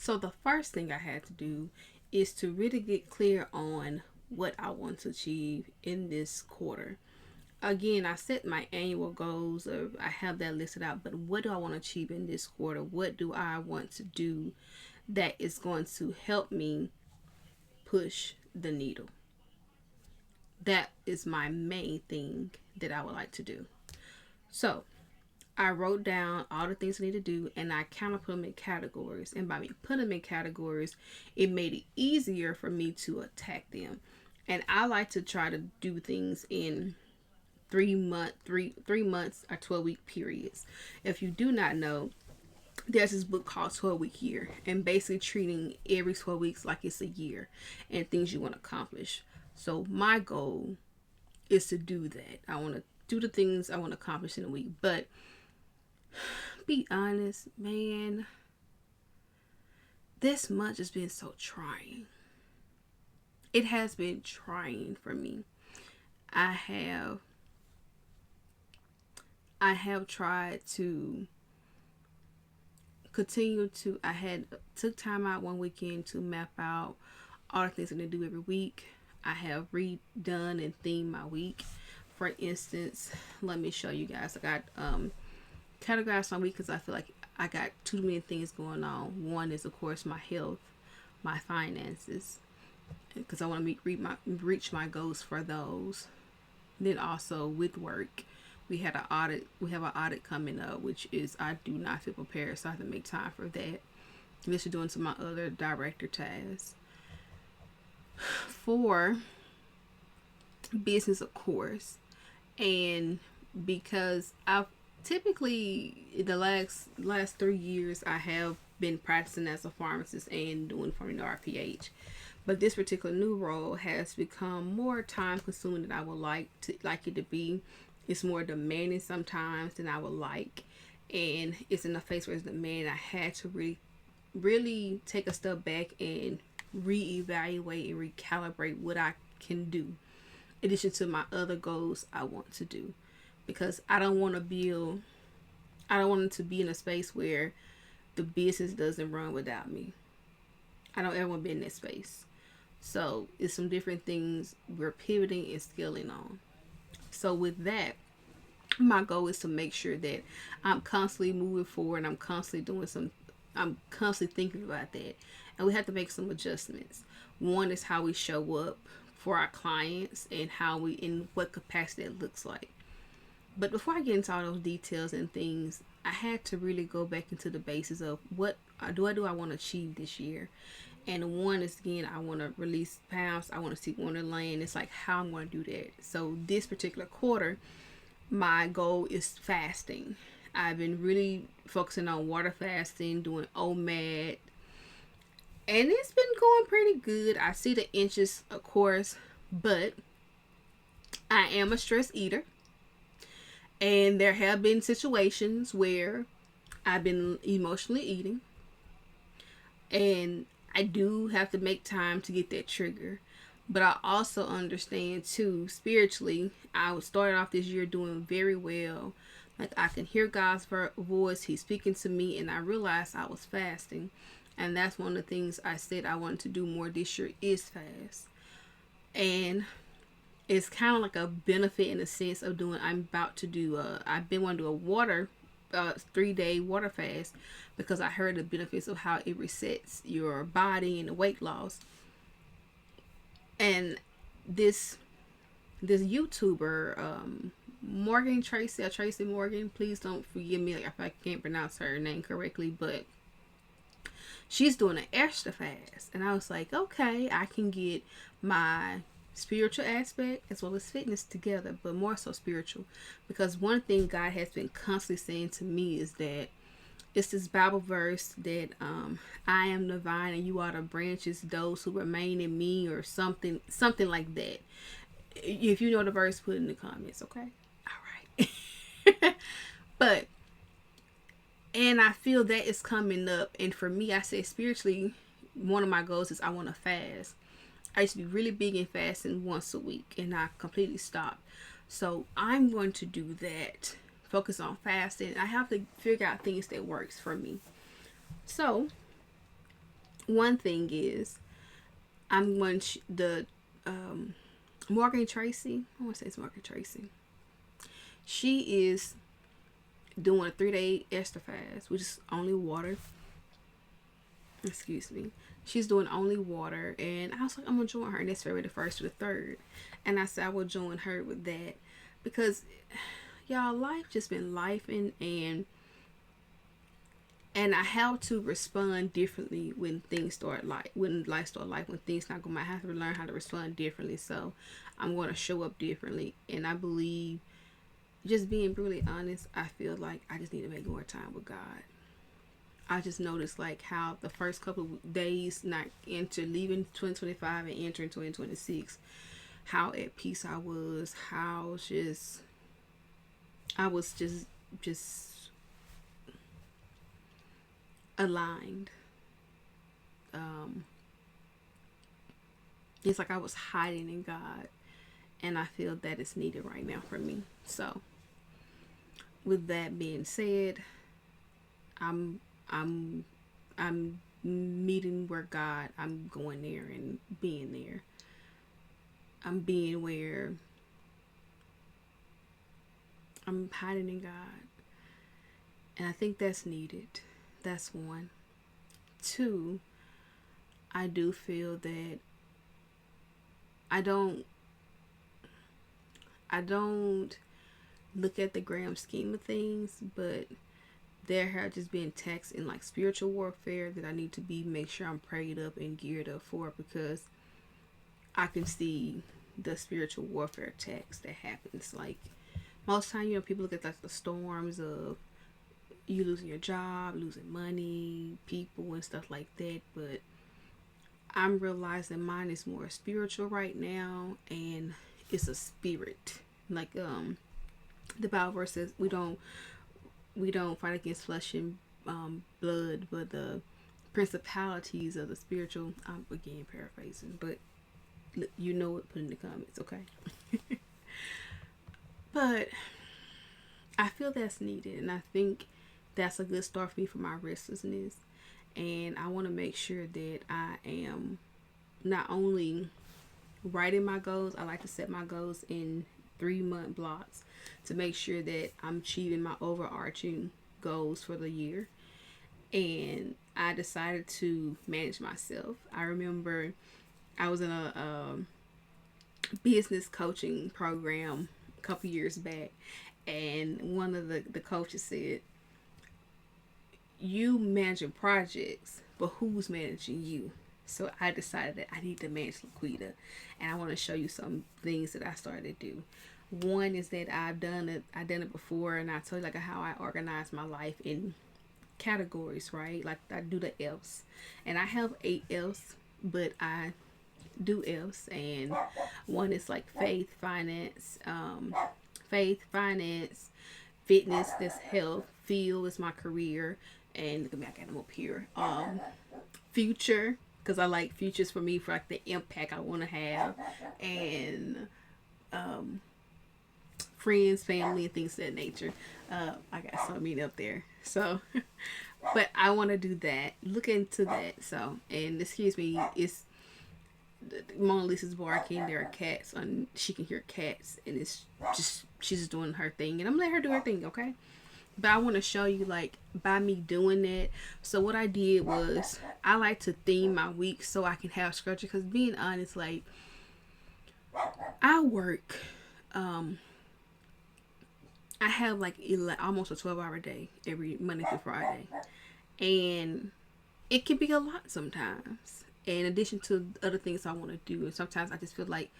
So the first thing I had to do is to really get clear on what I want to achieve in this quarter. Again, I set my annual goals, or I have that listed out, but what do I want to achieve in this quarter? What do I want to do that is going to help me push the needle? That is my main thing that I would like to do. So I wrote down all the things I need to do, and I kind of put them in categories. And by me putting them in categories, it made it easier for me to attack them. And I like to try to do things in 3 months or 12-week periods. If you do not know, there's this book called 12-Week Year, and basically treating every 12 weeks like it's a year and things you want to accomplish. So my goal is to do that. I want to do the things I want to accomplish in a week. But be honest, man, this month has been so trying. It has been trying for me. I have tried to continue to, took time out one weekend to map out all the things I'm going to do every week. I have redone and themed my week. For instance, let me show you guys. I got categorized my week because I feel like I got too many things going on. One is, of course, my health, my finances, because I want to reach my goals for those. Then also with work, we have an audit coming up, which is I do not feel prepared, so I have to make time for that. This is doing some of my other director tasks. For business, of course, and because I've typically in the last 3 years I have been practicing as a pharmacist and doing PharmD To RPh. But this particular new role has become more time consuming than I would like it to be. It's more demanding sometimes than I would like. And it's in a phase where it's demanding. I had to really take a step back and reevaluate and recalibrate what I can do in addition to my other goals I want to do. Because I don't want to be in a space where the business doesn't run without me. I don't ever want to be in that space. So it's some different things we're pivoting and scaling on. So with that, my goal is to make sure that I'm constantly moving forward and I'm constantly thinking about that. And we have to make some adjustments. One is how we show up for our clients and in what capacity it looks like. But before I get into all those details and things, I had to really go back into the basis of what do I want to achieve this year. And one is, again, I want to release pounds. I want to see Wonderland. It's like how I'm going to do that. So this particular quarter, my goal is fasting. I've been really focusing on water fasting, doing OMAD, and it's been going pretty good. I see the inches, of course, but I am a stress eater. And there have been situations where I've been emotionally eating. And I do have to make time to get that trigger. But I also understand too, spiritually, I started off this year doing very well. Like I can hear God's voice. He's speaking to me, and I realized I was fasting. And that's one of the things I said I wanted to do more this year is fast. And it's kind of like a benefit in the sense of I've been wanting to do a water 3-day water fast because I heard the benefits of how it resets your body and the weight loss. And this YouTuber, Tracy Morgan, please don't forgive me if I can't pronounce her name correctly, but she's doing an extra fast. And I was like, okay, I can get my spiritual aspect as well as fitness together, but more so spiritual, because one thing God has been constantly saying to me is that it's this Bible verse that I am the vine and you are the branches, those who remain in me, or something like that. If you know the verse, put it in the comments, okay? All right. And I feel that is coming up, and for me, I say spiritually, one of my goals is I want to fast. I used to be really big in fasting once a week, and I completely stopped. So I'm going to do that. Focus on fasting. I have to figure out things that works for me. So one thing is, I'm going to the Morgan Tracy. I want to say it's Morgan Tracy. She is doing a 3-day Esther fast, which is only water. Excuse me. She's doing only water, and I was like, I'm gonna join her. And that's February the 1st to the 3rd, and I said I will join her with that because, y'all, life just been life, and I have to respond differently when things start when life start life, when things not going. I have to learn how to respond differently. So I'm going to show up differently, and I believe, just being brutally honest, I feel like I just need to make more time with God. I just noticed like how the first couple of days, not leaving 2025 and entering 2026, how at peace I was, how I was just aligned. It's like I was hiding in God, and I feel that is needed right now for me. So with that being said, I'm meeting where God, I'm going there and being there. I'm being where I'm hiding in God. And I think that's needed. That's one. Two, I do feel that I don't look at the grand scheme of things, but there have just been attacks in like spiritual warfare that I need to make sure I'm prayed up and geared up for, because I can see the spiritual warfare attacks that happens. Like most time, people look at like the storms of you losing your job, losing money, people and stuff like that, but I'm realizing mine is more spiritual right now, and it's a spirit. Like the Bible verse says, we don't fight against flesh and blood, but the principalities of the spiritual. I'm again paraphrasing, but you know it. Put in the comments, okay? But I feel that's needed, and I think that's a good start for me for my restlessness. And I want to make sure that I am not only writing my goals, I like to set my goals in 3-month blocks to make sure that I'm achieving my overarching goals for the year. And I decided to manage myself. I remember I was in a business coaching program a couple years back, and one of the coaches said, you managing projects, but who's managing you? So I decided that I need to manage LaQuita, and I want to show you some things that I started to do. One is that I've done it before, and I told you like how I organize my life in categories, right? Like I do the F's, and I have 8 F's, but I do F's, and one is like faith, finance, fitness, that's health, feel is my career, and look at me, I got them up here. Future, because I like futures for me, for like the impact I want to have, and friends, family, and things of that nature. I got something up there, so but I want to do that, look into that. So, and excuse me, it's Mona Lisa's barking. There are cats, and she can hear cats, and it's just, she's just doing her thing, and I'm letting her do her thing, okay? But I want to show you, like, by me doing that. So what I did was, I like to theme my week so I can have structure. Because being honest, like, I work, I have like almost a 12-hour day every Monday through Friday, and it can be a lot sometimes. In addition to other things I want to do, and sometimes I just feel like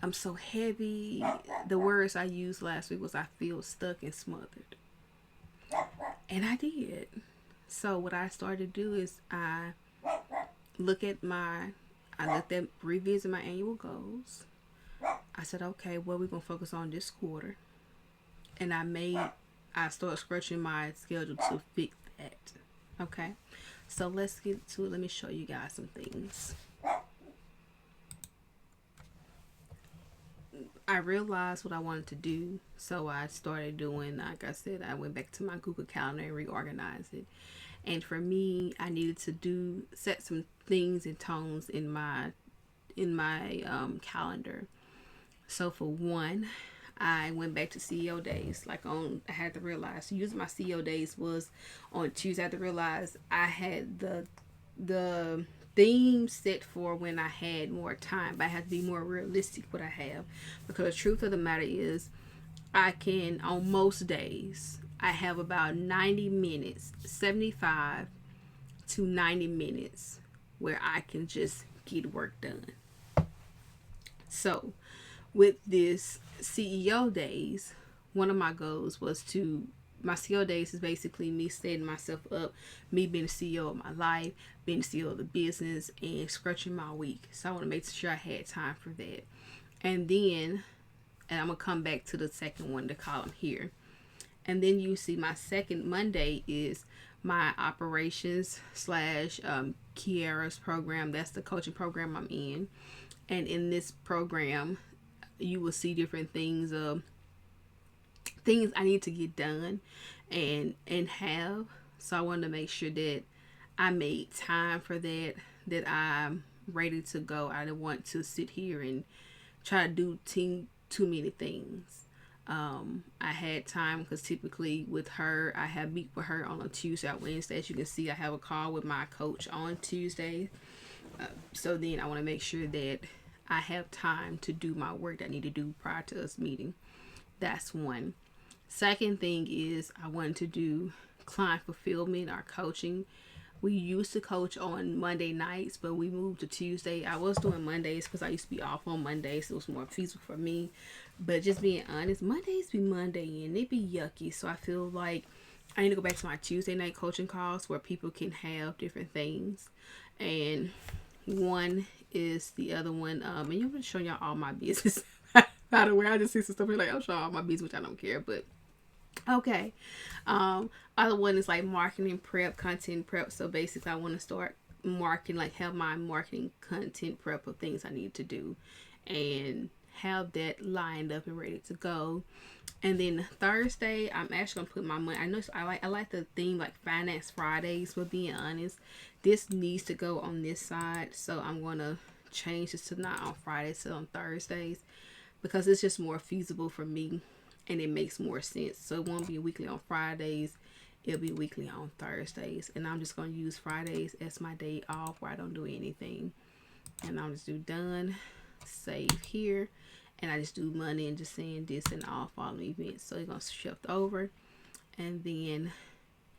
I'm so heavy. The words I used last week was I feel stuck and smothered. And I did. So what I started to do is I looked at revisit my annual goals. I said, okay, what are we going to focus on this quarter? And I started scratching my schedule to fix that. Okay. So let's get to it. Let me show you guys some things. I realized what I wanted to do, so I started doing, like I said, I went back to my Google Calendar and reorganized it. And for me, I needed to set some things and tones in my calendar. So for one, I went back to CEO days. I had to realize using my CEO days was on Tuesday. I had to realize I had the theme set for when I had more time, but I had to be more realistic what I have, because the truth of the matter is, I can on most days I have about 90 minutes, 75 to 90 minutes where I can just get work done. So with this CEO days, one of my goals was my CEO days is basically me setting myself up, me being the CEO of my life, being the CEO of the business, and scratching my week. So I want to make sure I had time for that. And then, and I'm going to come back to the second one, the column here. And then you see my second Monday is my operations slash Kiara's program. That's the coaching program I'm in. And in this program, you will see different things things I need to get done and have. So I wanted to make sure that I made time for that I'm ready to go. I didn't want to sit here and try to do too many things. I had time because typically with her, I have meet with her on a Tuesday or Wednesday. As you can see, I have a call with my coach on Tuesday. So then I want to make sure that I have time to do my work that I need to do prior to us meeting. That's one. Second thing is I wanted to do client fulfillment or coaching. We used to coach on Monday nights, but we moved to Tuesday. I was doing Mondays because I used to be off on Mondays. So it was more feasible for me. But just being honest, Mondays be Monday and they be yucky. So I feel like I need to go back to my Tuesday night coaching calls where people can have different things. And one is the other one. And you've been showing y'all all my business. By the way, I just see some stuff here like I'm showing all my business, which I don't care, but okay. Other one is like marketing prep, content prep. So basically I want to start marketing, like have my marketing content prep of things I need to do and have that lined up and ready to go. And then Thursday, I'm actually gonna put my money. I know I like the theme like Finance Fridays, but being honest, this needs to go on this side. So I'm gonna change this to not on Fridays, to on Thursdays, because it's just more feasible for me and it makes more sense. So it won't be weekly on Fridays, it'll be weekly on Thursdays. And I'm just gonna use Fridays as my day off where I don't do anything. And I'll just do done, save here, and I just do money and just saying this and all following events. So it's gonna shift over. And then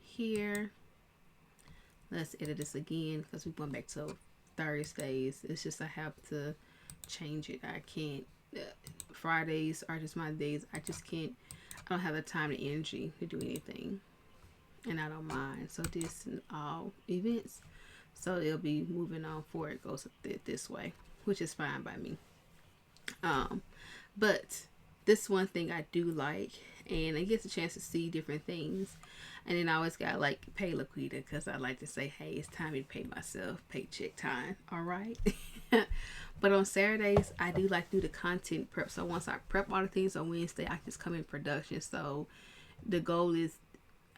here, let's edit this again because we went back to Thursdays. It's just I have to change it. I can't. Fridays are just my days. I don't have the time and energy to do anything, and I don't mind. So this and all events, so it'll be moving on forward. It goes this way, which is fine by me. But this one thing I do like, and it gets a chance to see different things. And then I always got like pay LaQuita, because I like to say, hey, it's time to pay myself, paycheck time. All right. But on Saturdays, I do like to do the content prep. So once I prep all the things on Wednesday, I just come in production. So the goal is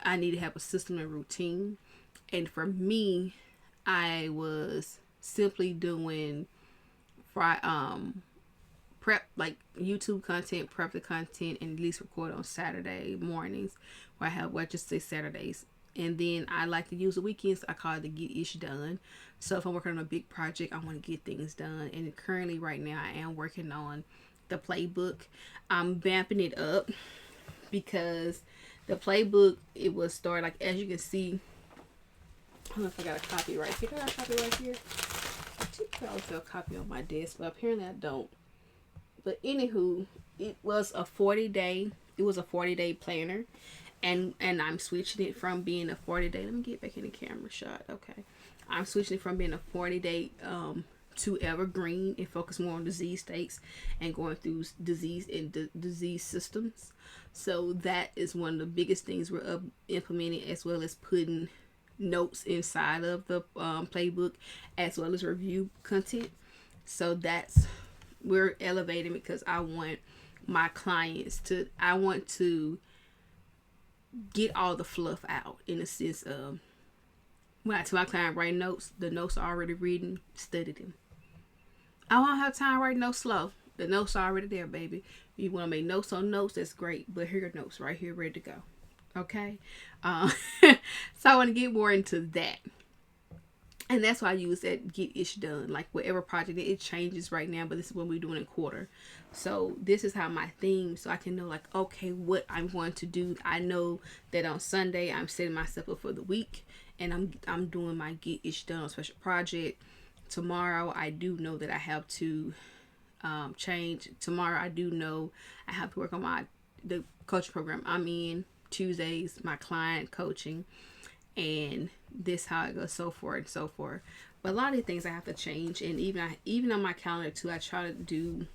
I need to have a system and routine. And for me, I was simply doing prep, like YouTube content, prep the content, and at least record on Saturday mornings, where I have, well, just say Saturdays. And then I like to use the weekends. I call it the get ish done. So if I'm working on a big project, I want to get things done. And currently right now I am working on the playbook. I'm vamping it up because the playbook, it will start, like, as you can see, I don't know if I got a copy right here. Do I got a copy right here? I typically always have a copy on my desk, but apparently I don't. But anywho, it was a 40-day planner. And I'm switching it from being a 40-day. Let me get back in the camera shot. Okay. I'm switching it from being a 40-day to evergreen and focus more on disease states and going through disease and disease systems. So that is one of the biggest things we're implementing, as well as putting notes inside of the playbook, as well as review content. So we're elevating, because I want my clients to get all the fluff out, in the sense of When I tell my client write notes, the notes are already written, study them. I don't have time to write notes slow. The notes are already there, baby. You want to make notes on notes, that's great. But here are notes right here, ready to go. Okay? So I want to get more into that. And that's why I use that get ish done. Like whatever project, it changes right now, but this is what we're doing in quarter. So this is how my theme, so I can know like, okay, what I'm going to do. I know that on Sunday, I'm setting myself up for the week. And I'm doing my get ish done on special project. Tomorrow, I do know that I have to change. Tomorrow, I do know I have to work on the coaching program I'm in. Tuesdays, my client coaching. And this how it goes, so forth and so forth. But a lot of the things I have to change, and even on my calendar too, I try to do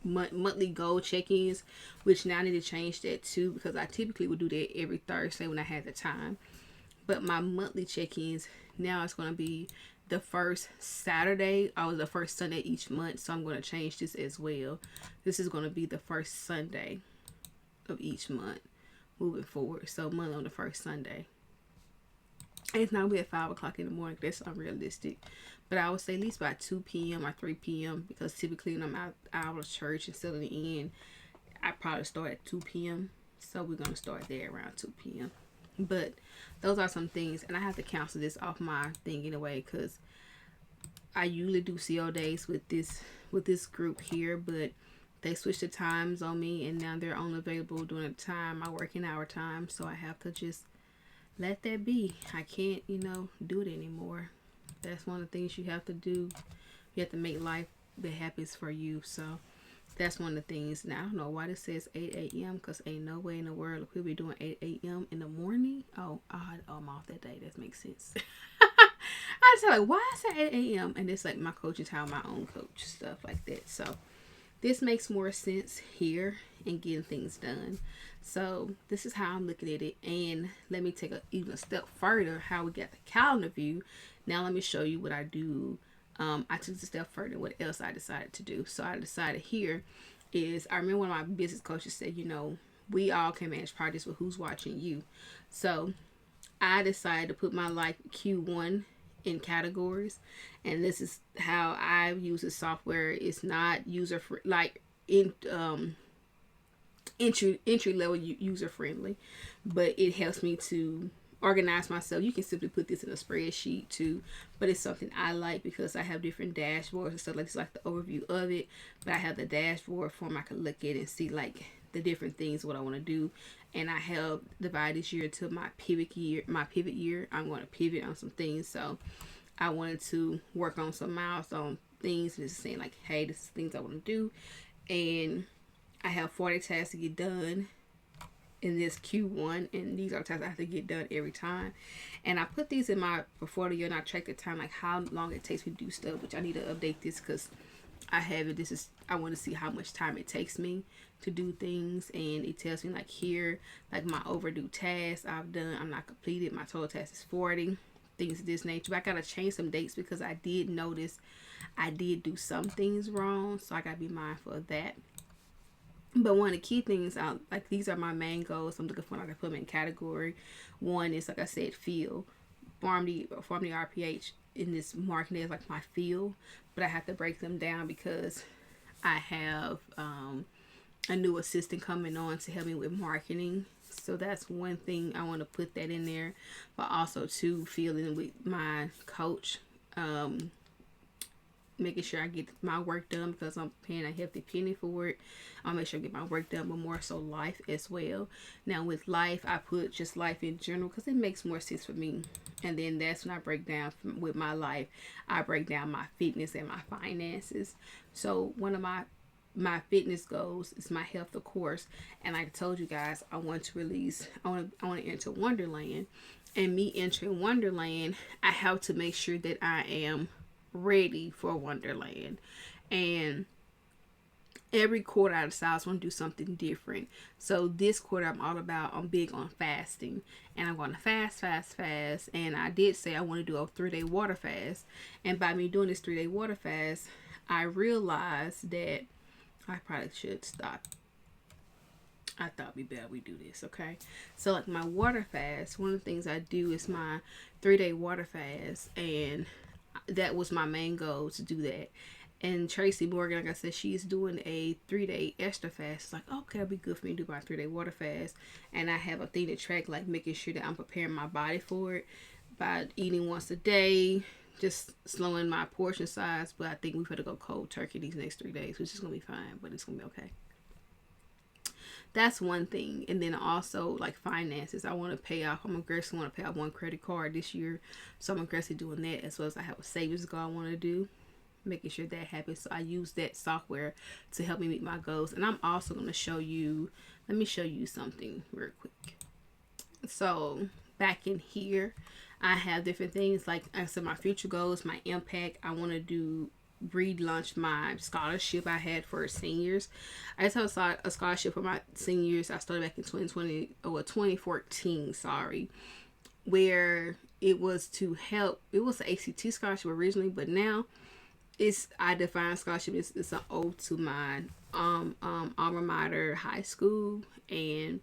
monthly goal check-ins, which now I need to change that too, because I typically would do that every Thursday when I had the time. But my monthly check-ins now it's going to be the first Saturday or the first Sunday each month. So I'm going to change this as well. This is going to be the first Sunday of each month moving forward. So month on the first Sunday. It's not going to be at 5 o'clock in the morning. That's unrealistic. But I would say at least by 2 p.m. or 3 p.m. Because typically when I'm out of church and settling in, I probably start at 2 p.m. So we're going to start there around 2 p.m. But those are some things. And I have to cancel this off my thing anyway. Because I usually do CO days with this group here. But they switched the times on me. And now they're only available during the time I work in our time. So I have to just let that be. I can't, do it anymore. That's one of the things you have to do. You have to make life the happiest for you. So that's one of the things. Now, I don't know why this says 8 a.m. because ain't no way in the world we'll be doing 8 a.m. in the morning. Oh, I'm off that day. That makes sense. I just like, why is it 8 a.m.? And it's like my coaching time, my own coach, stuff like that. So this makes more sense here in getting things done. So this is how I'm looking at it. And let me take even a step further how we got the calendar view. Now let me show you what I do. I took it a step further what else I decided to do. So I decided here is, I remember one of my business coaches said, we all can manage projects with who's watching you. So I decided to put my life Q1 in categories. And this is how I use the software. It's not user free, like entry level user friendly, but it helps me to organize myself. You can simply put this in a spreadsheet too, but it's something I like because I have different dashboards and stuff like this, like the overview of it. But I have the dashboard form I can look at and see like the different things what I want to do. And I have divided this year to my pivot year. I'm going to pivot on some things, so I wanted to work on some milestone things and just saying like, hey, this is things I want to do. And I have 40 tasks to get done in this Q1, and these are tasks I have to get done every time. And I put these in my portfolio and I track the time, like how long it takes me to do stuff, which I need to update this because I have it. I want to see how much time it takes me to do things, and it tells me like here, like my overdue tasks I've done, I'm not completed, my total task is 40, things of this nature. But I gotta change some dates because I did notice I did do some things wrong, so I gotta be mindful of that. But one of the key things, like these are my main goals. I'm looking for, like I put them in category. One is, like I said, feel. PharmD To RPh in this marketing is like my feel. But I have to break them down because I have a new assistant coming on to help me with marketing. So that's one thing I want to put that in there. But also too, feeling with my coach. Making sure I get my work done because I'm paying a hefty penny for it. I'll make sure I get my work done, but more so life as well. Now with life, I put just life in general because it makes more sense for me. And then that's when I break down with my life. I break down my fitness and my finances. So one of my fitness goals is my health, of course. And like I told you guys, I want to enter Wonderland. And me entering Wonderland, I have to make sure that I am ready for Wonderland. And every quarter I decide I want to do something different. So this quarter I'm big on fasting, and I'm going to fast. And I did say I want to do a 3-day water fast. And by me doing this 3-day water fast, I realized that I probably should stop. I thought it'd be better we do this, okay? So like my water fast, one of the things I do is my 3-day water fast, and that was my main goal to do that. And Tracy Morgan, like I said, she's doing a 3-day extra fast. It's like, okay, it'll be good for me to do my 3-day water fast. And I have a thing to track, like making sure that I'm preparing my body for it by eating once a day, just slowing my portion size. But I think we've got to go cold turkey these next 3 days, which is going to be fine, but it's going to be okay. That's one thing. And then also like finances, I'm aggressively want to pay off one credit card this year, so I'm aggressively doing that, as well as I have a savings goal I want to do, making sure that happens. So I use that software to help me meet my goals. And I'm also going to show you, let me show you something real quick. So back in here, I have different things, like I said, my future goals, my impact. I want to relaunch my scholarship I had for seniors. I just have a scholarship for my seniors. I started back in 2014, where it was to help. It was an ACT scholarship originally, but now I define scholarship as it's an ode to my alma mater, high school, and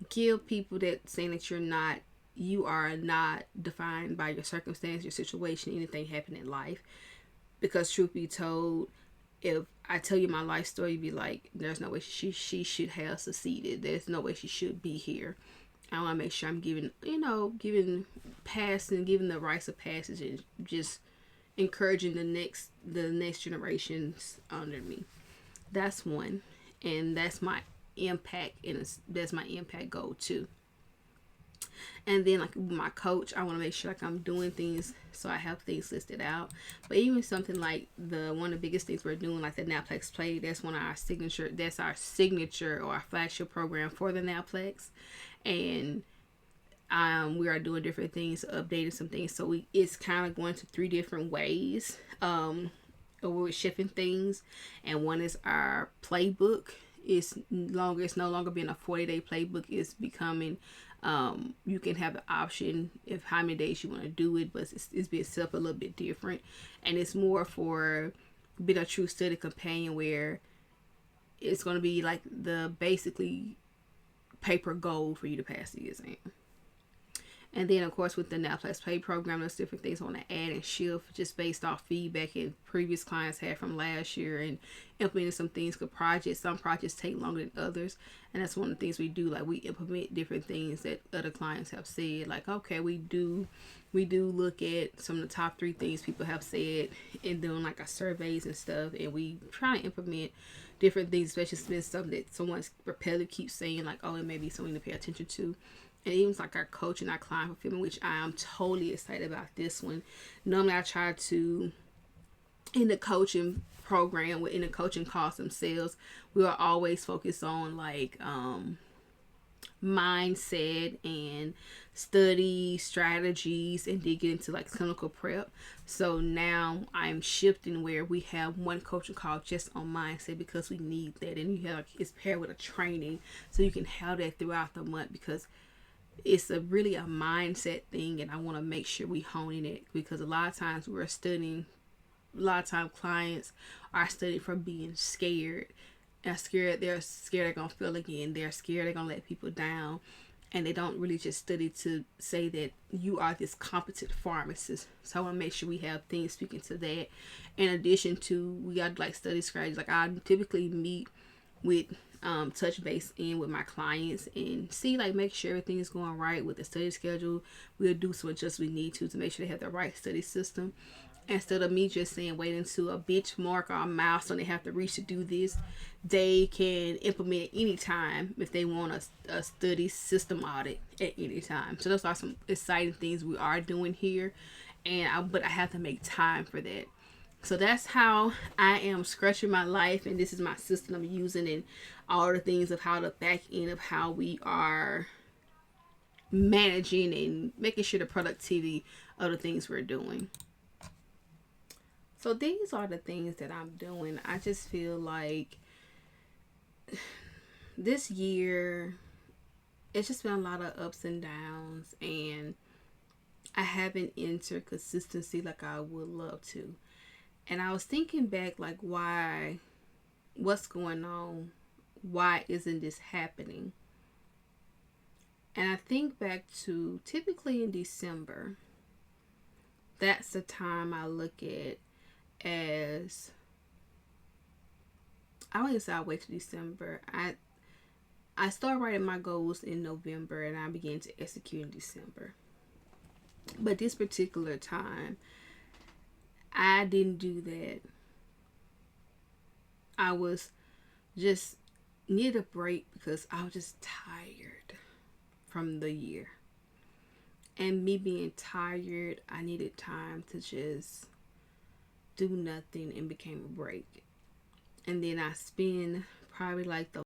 give people that saying that you are not defined by your circumstance, your situation, anything happening in life. Because truth be told, if I tell you my life story, you'd be like, there's no way she should have succeeded. There's no way she should be here. I want to make sure I'm giving the rites of passage, and just encouraging the next generations under me. That's one. And that's my impact, and that's my impact goal too. And then like my coach, I want to make sure like I'm doing things, so I have things listed out. But even something like one of the biggest things we're doing, like the Naplex Play, that's our signature or our flagship program for the Naplex. And we are doing different things, updating some things. So it's kind of going to 3 different ways. We're shifting things, and one is our playbook. It's no longer being a 40-day playbook. It's becoming you can have the option of how many days you want to do it, but it's being set up a little bit different, and it's more for being a true study companion, where it's going to be like the basically paper goal for you to pass the exam. And then, of course, with the Naplex Play program, there's different things I want to add and shift just based off feedback and previous clients had from last year, and implementing some things. Some projects take longer than others, and that's one of the things we do. Like, we implement different things that other clients have said. Like, okay, we do look at some of the top 3 things people have said and doing like our surveys and stuff, and we try to implement different things, especially if it's something that someone's repetitive keeps saying, like, oh, it may be something to pay attention to. And even like our coach and our client fulfillment, which I am totally excited about this one. Normally I try to, in the coaching program, in the coaching calls themselves, we are always focused on like mindset and study strategies, and then get into like clinical prep. So now I'm shifting where we have one coaching call just on mindset, because we need that, and you have it's paired with a training, so you can have that throughout the month, because it's really a mindset thing, and I want to make sure we hone in it, because a lot of times clients are studying from being scared. They're scared they're gonna fail again. They're scared they're gonna let people down, and they don't really just study to say that you are this competent pharmacist. So I want to make sure we have things speaking to that. In addition to, we got like study strategies. Like, I typically meet with touch base in with my clients and see, like, make sure everything is going right with the study schedule. We'll do some adjustments we need to make sure they have the right study system. Instead of me just saying wait until a benchmark or a milestone they have to reach to do this, they can implement any time if they want a study system audit at any time. So those are some exciting things we are doing here, but I have to make time for that. So that's how I am scratching my life, and this is my system I'm using, and all the things of how the back end of how we are managing and making sure the productivity of the things we're doing. So these are the things that I'm doing. I just feel like this year, it's just been a lot of ups and downs, and I haven't entered consistency like I would love to. And I was thinking back, like, what's going on why isn't this happening? And I think back to typically in December, that's the time I look at as, I wouldn't say I wait till December. I start writing my goals in November and I begin to execute in December. But this particular time, I didn't do that. I was just need a break because I was just tired from the year. And me being tired, I needed time to just do nothing and became a break. And then I spend probably like the